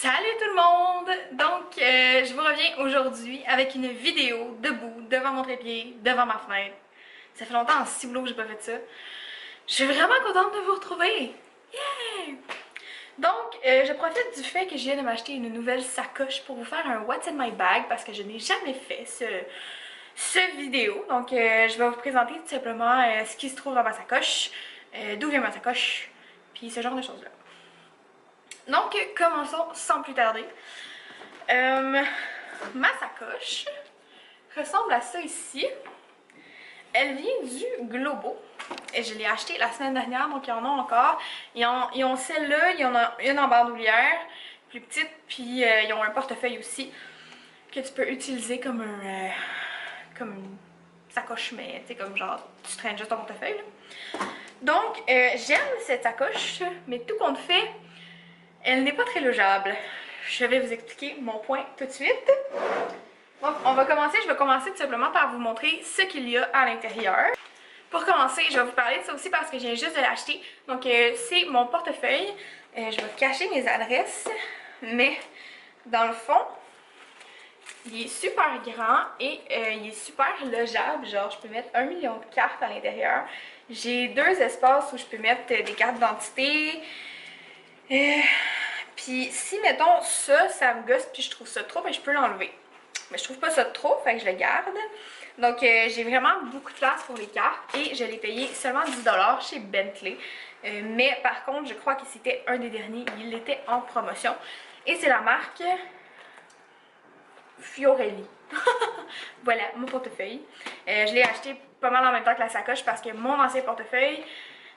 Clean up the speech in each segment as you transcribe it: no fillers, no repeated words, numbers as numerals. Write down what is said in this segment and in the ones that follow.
Salut tout le monde! Donc, je vous reviens aujourd'hui avec une vidéo debout, devant mon trépied, devant ma fenêtre. Ça fait longtemps en ciboulot que j'ai pas fait ça. Je suis vraiment contente de vous retrouver! Yeah! Donc, je profite du fait que je viens de m'acheter une nouvelle sacoche pour vous faire un What's in my bag parce que je n'ai jamais fait ce vidéo. Donc, je vais vous présenter tout simplement ce qui se trouve dans ma sacoche, d'où vient ma sacoche, puis ce genre de choses-là. Donc, commençons sans plus tarder. Ma sacoche ressemble à ça ici. Elle vient du Globo. Et je l'ai achetée la semaine dernière, donc ils en ont encore. Ils ont celle-là, il y en a une en bandoulière, plus petite, puis ils ont un portefeuille aussi que tu peux utiliser comme une sacoche, mais tu sais, comme genre, tu traînes juste ton portefeuille. Là. Donc, j'aime cette sacoche, mais tout compte fait, elle n'est pas très logeable. Je vais vous expliquer mon point tout de suite. Donc, je vais commencer tout simplement par vous montrer ce qu'il y a à l'intérieur. Pour commencer, je vais vous parler de ça aussi parce que je viens juste de l'acheter. Donc, c'est mon portefeuille. Je vais cacher mes adresses, mais dans le fond, il est super grand et il est super logeable. Genre, je peux mettre 1 million de cartes à l'intérieur. J'ai 2 espaces où je peux mettre des cartes d'identité. Puis si, mettons, ça me gosse puis je trouve ça trop, ben je peux l'enlever. Mais je trouve pas ça trop, fait que je le garde. Donc, j'ai vraiment beaucoup de place pour les cartes et je l'ai payé seulement 10$ chez Bentley. Mais par contre, je crois que c'était un des derniers, il était en promotion. Et c'est la marque Fiorelli. Voilà, mon portefeuille. Je l'ai acheté pas mal en même temps que la sacoche parce que mon ancien portefeuille,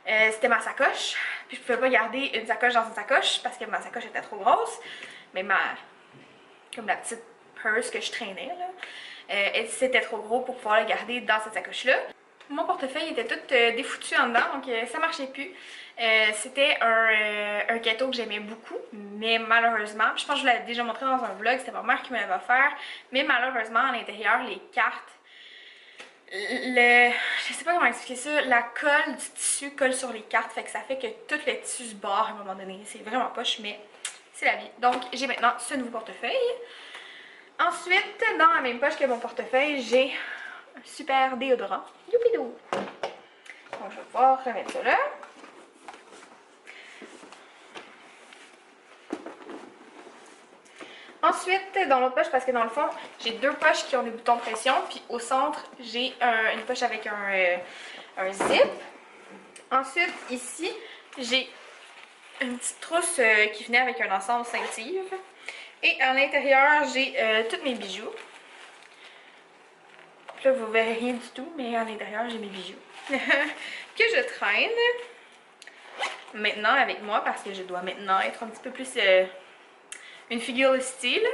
c'était ma sacoche. Puis je pouvais pas garder une sacoche dans une sacoche parce que ma sacoche était trop grosse. Mais comme la petite purse que je traînais, là, c'était trop gros pour pouvoir le garder dans cette sacoche-là. Mon portefeuille était tout défoutu en dedans, donc ça marchait plus. C'était un gâteau que j'aimais beaucoup, mais malheureusement, je pense que je vous l'avais déjà montré dans un vlog, c'était ma mère qui me l'avait offert, mais malheureusement, à l'intérieur, les cartes, je sais pas comment expliquer ça, la colle du tissu colle sur les cartes, fait que ça fait que tout le tissu se barre à un moment donné. C'est vraiment poche, mais c'est la vie. Donc, j'ai maintenant ce nouveau portefeuille. Ensuite, dans la même poche que mon portefeuille, j'ai un super déodorant. Youpidou! Donc, je vais pouvoir remettre ça là. Ensuite, dans l'autre poche, parce que dans le fond, j'ai 2 poches qui ont des boutons de pression, puis au centre, j'ai une poche avec un zip. Ensuite, ici, j'ai une petite trousse qui venait avec un ensemble ceintive. Et à l'intérieur, j'ai tous mes bijoux. Là, vous verrez rien du tout, mais à l'intérieur, j'ai mes bijoux. Que je traîne maintenant avec moi, parce que je dois maintenant être un petit peu plus une figure de style.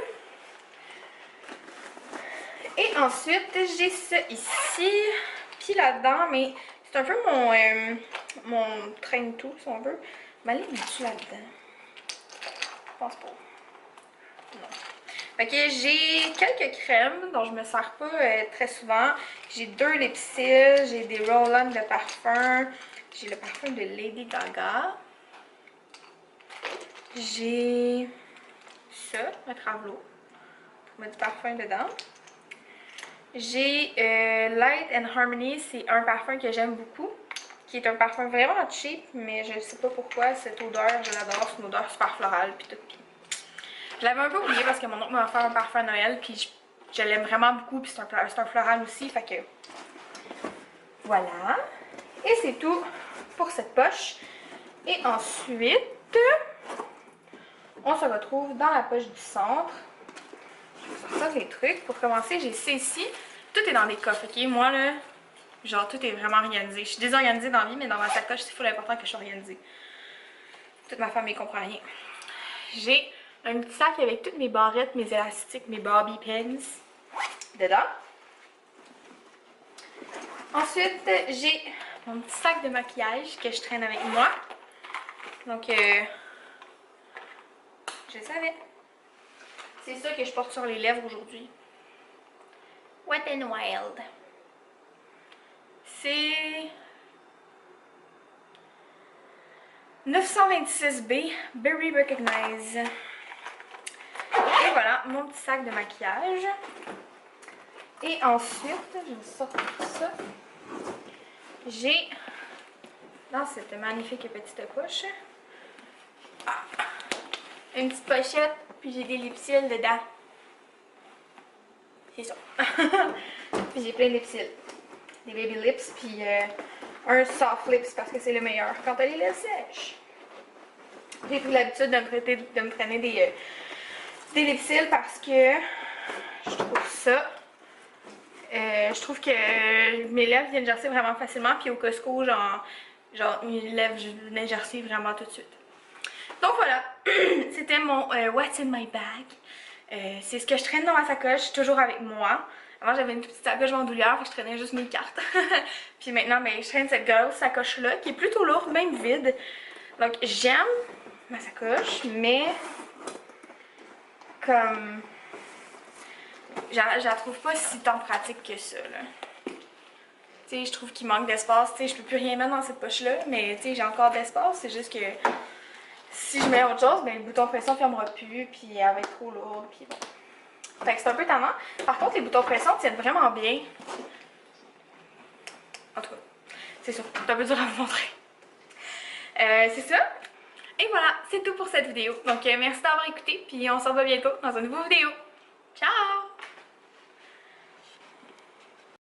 Et ensuite, j'ai ça ici. Puis là-dedans, mais c'est un peu mon traîne-tout, si on veut. Mais elle est là-dedans. Je pense pas. Non. Fait que j'ai quelques crèmes dont je me sers pas très souvent. J'ai 2 lipsils, j'ai des roll-on de parfum. J'ai le parfum de Lady Gaga. J'ai ça, un Travelo, pour mettre du parfum dedans. J'ai Light and Harmony, c'est un parfum que j'aime beaucoup, qui est un parfum vraiment cheap, mais je sais pas pourquoi, cette odeur, je l'adore, c'est une odeur super florale, puis tout. Je l'avais un peu oublié parce que mon oncle m'a offert un parfum à Noël, puis je l'aime vraiment beaucoup, puis c'est un floral aussi, fait que voilà. Et c'est tout pour cette poche. Et ensuite, on se retrouve dans la poche du centre. Je vais sortir les trucs. Pour commencer, j'ai ça ici. Tout est dans des coffres, ok? Moi, là, genre, tout est vraiment organisé. Je suis désorganisée dans la vie, mais dans ma sacoche, c'est full important que je sois organisée. Toute ma famille comprend rien. J'ai un petit sac avec toutes mes barrettes, mes élastiques, mes bobby pins dedans. Ensuite, j'ai mon petit sac de maquillage que je traîne avec moi. Donc, je savais. C'est ça que je porte sur les lèvres aujourd'hui. Wet n Wild. C'est 926B Berry Recognize. voilà, mon petit sac de maquillage. Et ensuite, je vais sortir tout ça. J'ai, dans cette magnifique petite poche, une petite pochette, puis j'ai des lipsils dedans. C'est ça. Puis j'ai plein de lipsils. Des baby lips, puis un soft lips parce que c'est le meilleur quand elle est lèvres sèches. J'ai pris l'habitude de me traîner des lipsils parce que je trouve ça. Je trouve que mes lèvres viennent gercer vraiment facilement, puis au Costco, genre mes lèvres viennent gercer vraiment tout de suite. Donc voilà, c'était mon What's in my bag. C'est ce que je traîne dans ma sacoche, toujours avec moi. Avant, j'avais une petite sacoche bandoulière, fait que je traînais juste mes cartes. Puis maintenant, ben, je traîne cette grosse sacoche-là, qui est plutôt lourde, même vide. Donc j'aime ma sacoche, mais comme... je la trouve pas si tant pratique que ça, là. Tu sais, je trouve qu'il manque d'espace. Tu sais, je peux plus rien mettre dans cette poche-là, mais tu sais, j'ai encore d'espace. C'est juste que si je mets autre chose, ben le bouton pression ne fermera plus, puis elle va être trop lourde, puis bon. Fait que c'est un peu tannant. Par contre, les boutons pression tiennent vraiment bien. En tout cas, c'est ça. C'est un peu dur à vous montrer. C'est ça. Et voilà, c'est tout pour cette vidéo. Donc, merci d'avoir écouté, puis on se revoit bientôt dans une nouvelle vidéo. Ciao!